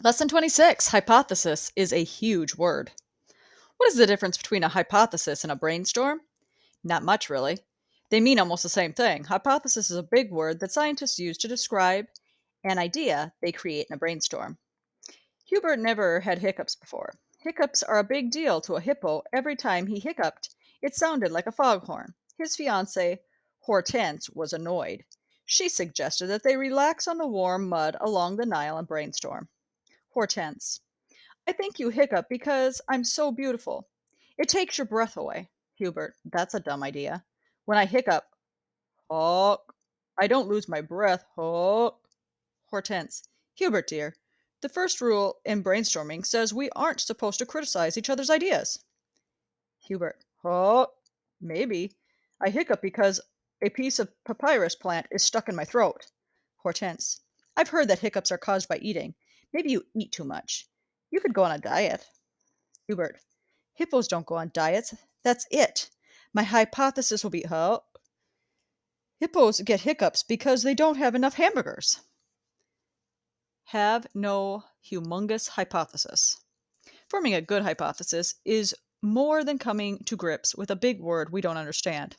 Lesson 26. Hypothesis is a huge word. What is the difference between a hypothesis and a brainstorm? Not much, really. They mean almost the same thing. Hypothesis is a big word that scientists use to describe an idea they create in a brainstorm. Hubert never had hiccups before. Hiccups are a big deal to a hippo. Every time he hiccuped, it sounded like a foghorn. His fiancée, Hortense, was annoyed. She suggested that they relax on the warm mud along the Nile and brainstorm. Hortense: I think you hiccup because I'm so beautiful. It takes your breath away. Hubert: That's a dumb idea. When I hiccup, oh, I don't lose my breath. Oh. Hortense: Hubert, dear, the first rule in brainstorming says we aren't supposed to criticize each other's ideas. Hubert: Oh, maybe. I hiccup because a piece of papyrus plant is stuck in my throat. Hortense: I've heard that hiccups are caused by eating. Maybe you eat too much. You could go on a diet. Hubert: Hippos don't go on diets. That's it. My hypothesis will be, oh, hippos get hiccups because they don't have enough hamburgers. Have no humongous hypothesis. Forming a good hypothesis is more than coming to grips with a big word we don't understand.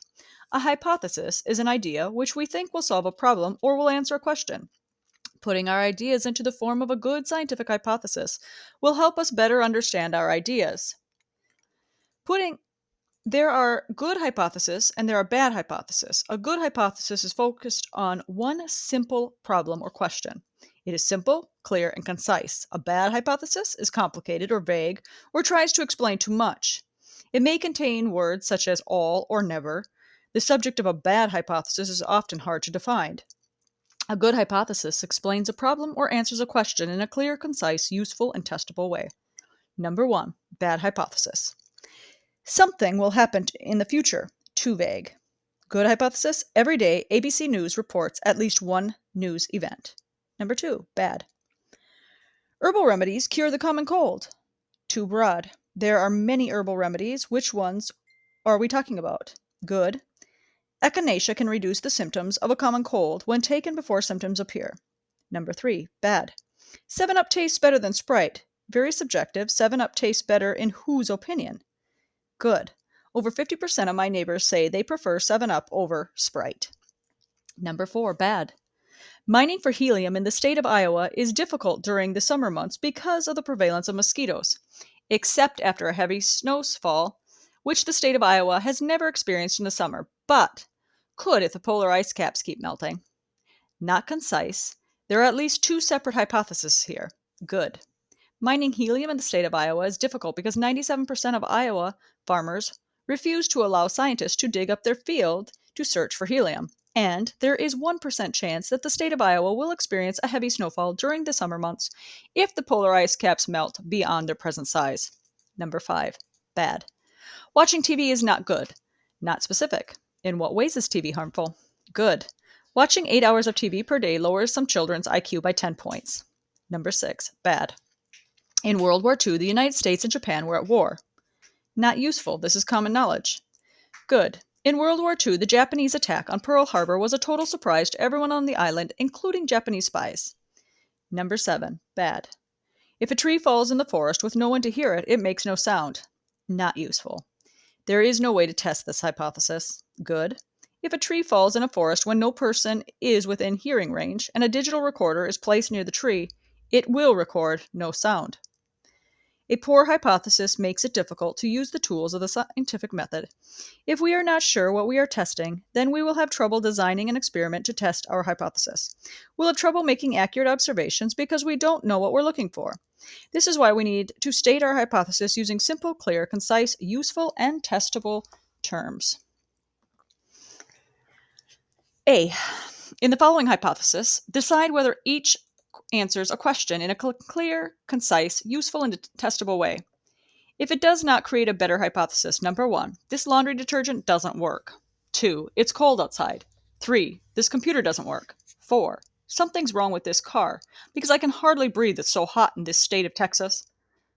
A hypothesis is an idea which we think will solve a problem or will answer a question. Putting our ideas into the form of a good scientific hypothesis will help us better understand our ideas. Putting There are good hypotheses and there are bad hypotheses. A good hypothesis is focused on one simple problem or question. It is simple, clear, and concise. A bad hypothesis is complicated or vague or tries to explain too much. It may contain words such as all or never. The subject of a bad hypothesis is often hard to define. A good hypothesis explains a problem or answers a question in a clear, concise, useful, and testable way. Number one, bad hypothesis. Something will happen in the future. Too vague. Good hypothesis. Every day, ABC News reports at least one news event. Number two, bad. Herbal remedies cure the common cold. Too broad. There are many herbal remedies. Which ones are we talking about? Good. Echinacea can reduce the symptoms of a common cold when taken before symptoms appear. Number three, bad. 7 Up tastes better than Sprite. Very subjective. 7 Up tastes better in whose opinion? Good. Over 50% of my neighbors say they prefer 7 Up over Sprite. Number four, bad. Mining for helium in the state of Iowa is difficult during the summer months because of the prevalence of mosquitoes, except after a heavy snowfall, which the state of Iowa has never experienced in the summer, but could if the polar ice caps keep melting. Not concise. There are at least two separate hypotheses here. Good. Mining helium in the state of Iowa is difficult because 97% of Iowa farmers refuse to allow scientists to dig up their field to search for helium. And there is 1% chance that the state of Iowa will experience a heavy snowfall during the summer months if the polar ice caps melt beyond their present size. Number five, bad. Watching TV is not good. Not specific. In what ways is TV harmful? Good. Watching 8 hours of TV per day lowers some children's IQ by 10 points. Number six, bad. In World War II, the United States and Japan were at war. Not useful. This is common knowledge. Good. In World War II, the Japanese attack on Pearl Harbor was a total surprise to everyone on the island, including Japanese spies. Number seven, bad. If a tree falls in the forest with no one to hear it, it makes no sound. Not useful. There is no way to test this hypothesis. Good. If a tree falls in a forest when no person is within hearing range and a digital recorder is placed near the tree, it will record no sound. A poor hypothesis makes it difficult to use the tools of the scientific method. If we are not sure what we are testing, then we will have trouble designing an experiment to test our hypothesis. We'll have trouble making accurate observations because we don't know what we're looking for. This is why we need to state our hypothesis using simple, clear, concise, useful, and testable terms. A. In the following hypothesis, decide whether each answers a question in a clear, concise, useful, and testable way. If it does not create a better hypothesis, number one, this laundry detergent doesn't work. 2, it's cold outside. 3, this computer doesn't work. 4, something's wrong with this car because I can hardly breathe, it's so hot in this state of Texas.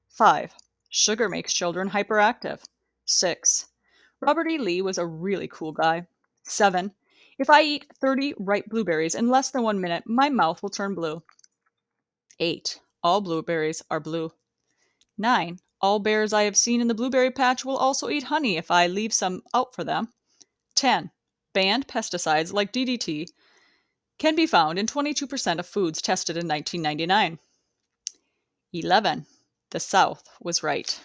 5, sugar makes children hyperactive. 6, Robert E. Lee was a really cool guy. 7, if I eat 30 ripe blueberries in less than 1 minute, my mouth will turn blue. 8, All blueberries are blue. 9. All bears I have seen in the blueberry patch will also eat honey if I leave some out for them. 10. Banned pesticides like DDT can be found in 22% of foods tested in 1999. 11. The South was right.